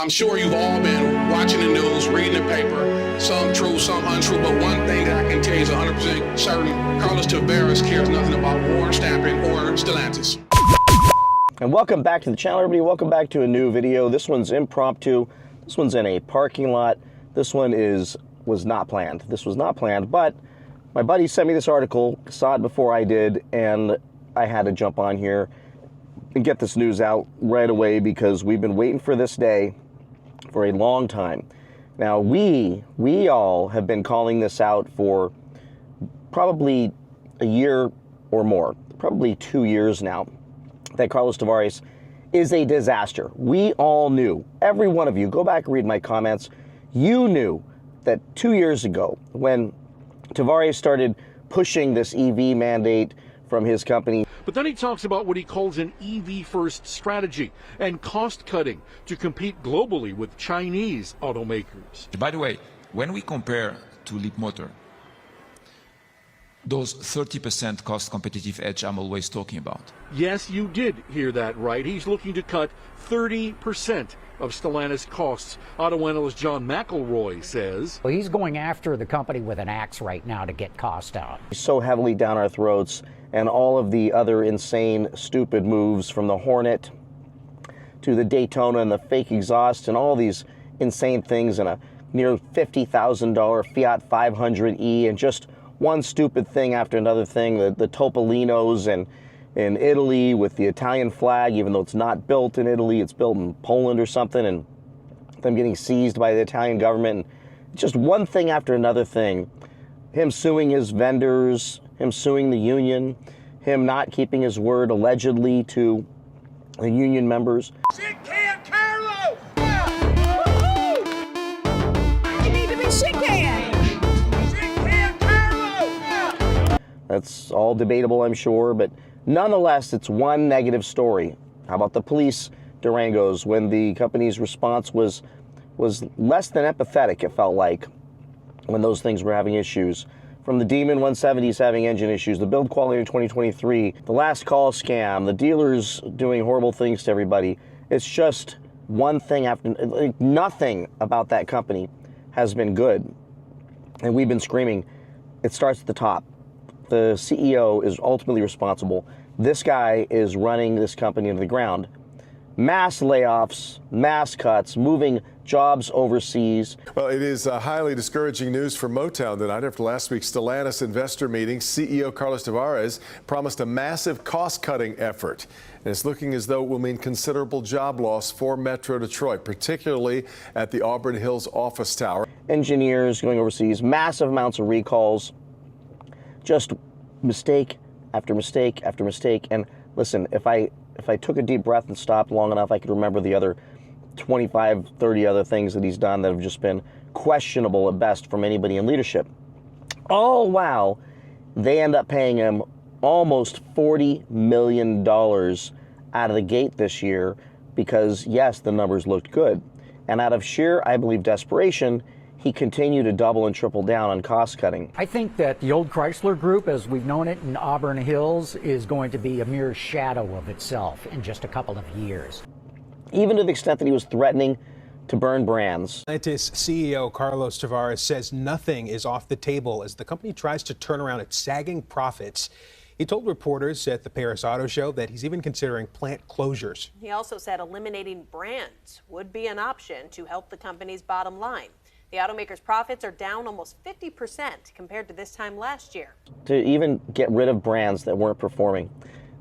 I'm sure you've all been watching the news, reading the paper, some true, some untrue, but one thing that I can tell you is 100% certain, Carlos Tavares cares nothing about Warren Stamping or Stellantis. And welcome back to the channel, everybody. Welcome back to a new video. This one's impromptu. This one's in a parking lot. This one was not planned. This was not planned, but my buddy sent me this article, saw it before I did, and I had to jump on here and get this news out right away because we've been waiting for this day for a long time. Now, we all have been calling this out for probably a year or more, probably 2 years now, that Carlos Tavares is a disaster. We all knew, every one of you, go back and read my comments, you knew that 2 years ago when Tavares started pushing this EV mandate from his company. But then he talks about what he calls an EV-first strategy and cost-cutting to compete globally with Chinese automakers. By the way, when we compare to Leapmotor, those 30% cost competitive edge I'm always talking about. Yes, you did hear that right. He's looking to cut 30% of Stellantis costs. Auto analyst John McElroy says. Well, he's going after the company with an axe right now to get cost out. So heavily down our throats, and all of the other insane, stupid moves from the Hornet to the Daytona and the fake exhaust and all these insane things and a near $50,000 Fiat 500e and just one stupid thing after another thing, the Topolinos and in Italy with the Italian flag, even though it's not built in Italy, it's built in Poland or something, and them getting seized by the Italian government. And just one thing after another thing. Him suing his vendors, him suing the union, him not keeping his word allegedly to the union members. Shit can, Carlos! You need to be shit can! Shit can, Carlos! That's all debatable, I'm sure, but nonetheless, it's one negative story. How about the police Durangos when the company's response was less than empathetic, it felt like, when those things were having issues. From the Demon 170s having engine issues, the build quality in 2023, the last call scam, the dealers doing horrible things to everybody. It's just one thing after, like, nothing about that company has been good. And we've been screaming, it starts at the top. The CEO is ultimately responsible. This guy is running this company into the ground. Mass layoffs, mass cuts, moving jobs overseas. Well, it is highly discouraging news for Motown tonight after last week's Stellantis investor meeting. CEO Carlos Tavares promised a massive cost-cutting effort. And it's looking as though it will mean considerable job loss for Metro Detroit, particularly at the Auburn Hills office tower. Engineers going overseas, massive amounts of recalls, just mistake after mistake after mistake. And listen, if I took a deep breath and stopped long enough, I could remember the other 25, 30 other things that he's done that have just been questionable at best from anybody in leadership. Oh, wow. They end up paying him almost $40 million out of the gate this year because, yes, the numbers looked good. And out of sheer, I believe, desperation, he continued to double and triple down on cost cutting. I think that the old Chrysler Group, as we've known it in Auburn Hills, is going to be a mere shadow of itself in just a couple of years. Even to the extent that he was threatening to burn brands. Stellantis CEO Carlos Tavares says nothing is off the table as the company tries to turn around its sagging profits. He told reporters at the Paris Auto Show that he's even considering plant closures. He also said eliminating brands would be an option to help the company's bottom line. The automaker's profits are down almost 50% compared to this time last year. To even get rid of brands that weren't performing.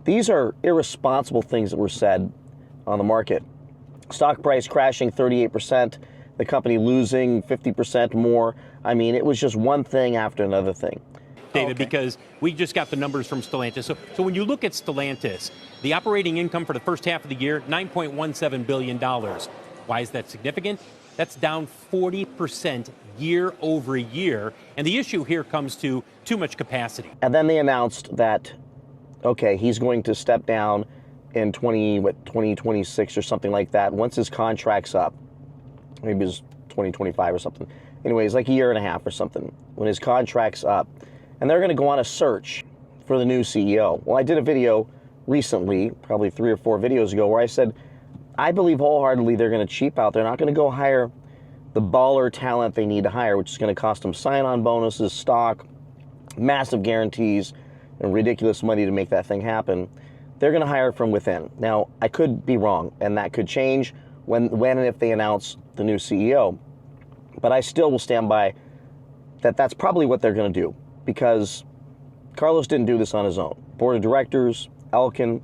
These are irresponsible things that were said on the market. Stock price crashing 38%, the company losing 50% more. I mean, it was just one thing after another thing. David, because we just got the numbers from Stellantis. So when you look at Stellantis, the operating income for the first half of the year, $9.17 billion. Why is that significant? That's down 40% year over year. And the issue here comes to too much capacity. And then they announced that, okay, he's going to step down in 2026 or something like that. Once his contract's up, maybe it's 2025 or something. Anyways, like a year and a half or something, when his contract's up. And they're going to go on a search for the new CEO. Well, I did a video recently, probably 3 or 4 videos ago, where I said, I believe wholeheartedly they're going to cheap out. They're not going to go hire the baller talent they need to hire, which is going to cost them sign-on bonuses, stock, massive guarantees, and ridiculous money to make that thing happen. They're going to hire from within. Now, I could be wrong, and that could change when and if they announce the new CEO. But I still will stand by that that's probably what they're going to do, because Carlos didn't do this on his own. Board of directors, Elkin,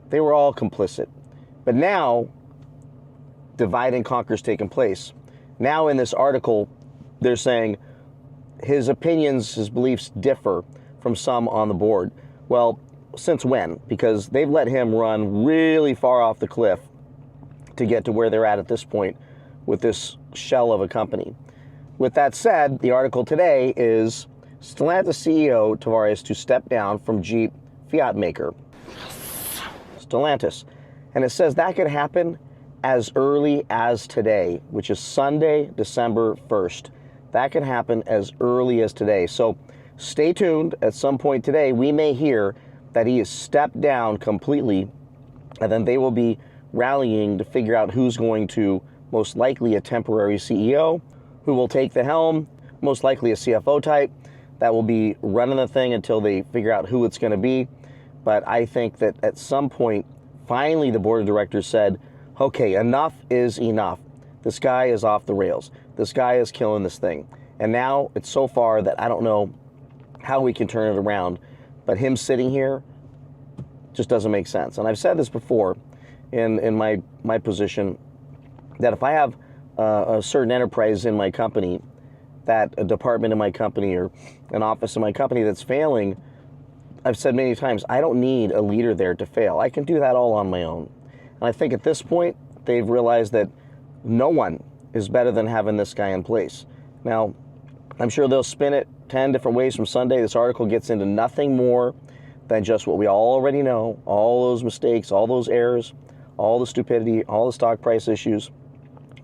they were all complicit. But now, divide and conquer is taking place. Now in this article, they're saying his opinions, his beliefs differ from some on the board. Well, since when? Because they've let him run really far off the cliff to get to where they're at this point with this shell of a company. With that said, the article today is Stellantis CEO Tavares to step down from Jeep Fiat maker. Stellantis. And it says that could happen as early as today, which is Sunday, December 1st. That could happen as early as today. So stay tuned. At some point today, we may hear that he has stepped down completely, and then they will be rallying to figure out who's going to, most likely a temporary CEO, who will take the helm, most likely a CFO type, that will be running the thing until they figure out who it's going to be. But I think that at some point, finally the board of directors said, okay, enough is enough. This guy is off the rails. This guy is killing this thing. And now it's so far that I don't know how we can turn it around. But him sitting here just doesn't make sense. And I've said this before in my position, that if I have a certain enterprise in my company, that a department in my company or an office in my company that's failing, I've said many times, I don't need a leader there to fail. I can do that all on my own. And I think at this point, they've realized that no one is better than having this guy in place. Now, I'm sure they'll spin it 10 different ways from Sunday. This article gets into nothing more than just what we all already know, all those mistakes, all those errors, all the stupidity, all the stock price issues,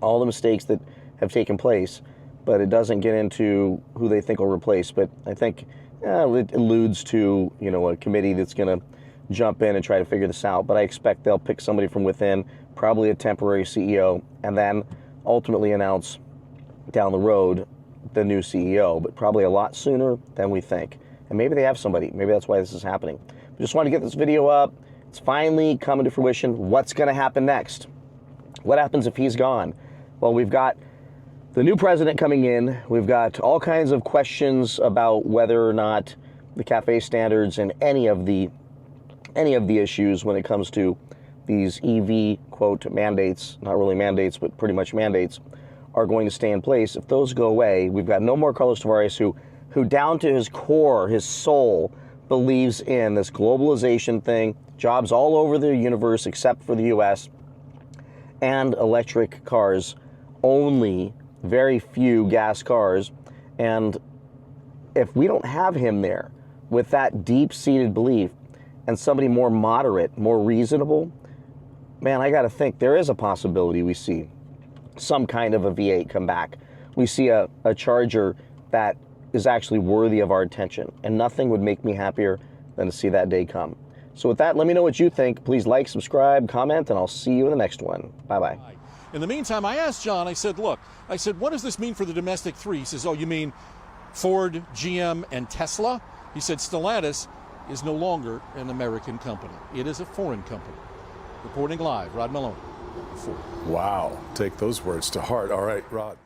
all the mistakes that have taken place. But it doesn't get into who they think will replace. But I think it alludes to, you know, a committee that's going to jump in and try to figure this out. But I expect they'll pick somebody from within, probably a temporary CEO, and then ultimately announce down the road the new CEO, but probably a lot sooner than we think. And maybe they have somebody. Maybe that's why this is happening. I just want to get this video up. It's finally coming to fruition. What's going to happen next? What happens if he's gone? Well, we've got the new president coming in. We've got all kinds of questions about whether or not the CAFE standards and any of the issues when it comes to these EV, quote, mandates, not really mandates, but pretty much mandates, are going to stay in place. If those go away, we've got no more Carlos Tavares, who down to his core, his soul, believes in this globalization thing, jobs all over the universe except for the US, and electric cars only, very few gas cars. And if we don't have him there with that deep-seated belief and somebody more moderate, more reasonable, man, I got to think there is a possibility we see some kind of a V8 come back. We see a Charger that is actually worthy of our attention, and nothing would make me happier than to see that day come. So with that, let me know what you think. Please like, subscribe, comment, and I'll see you in the next one. Bye-bye. In the meantime, I asked John, I said, look, what does this mean for the domestic three? He says, oh, you mean Ford, GM, and Tesla? He said, Stellantis is no longer an American company. It is a foreign company. Reporting live, Rod Maloney. Wow, take those words to heart. All right, Rod.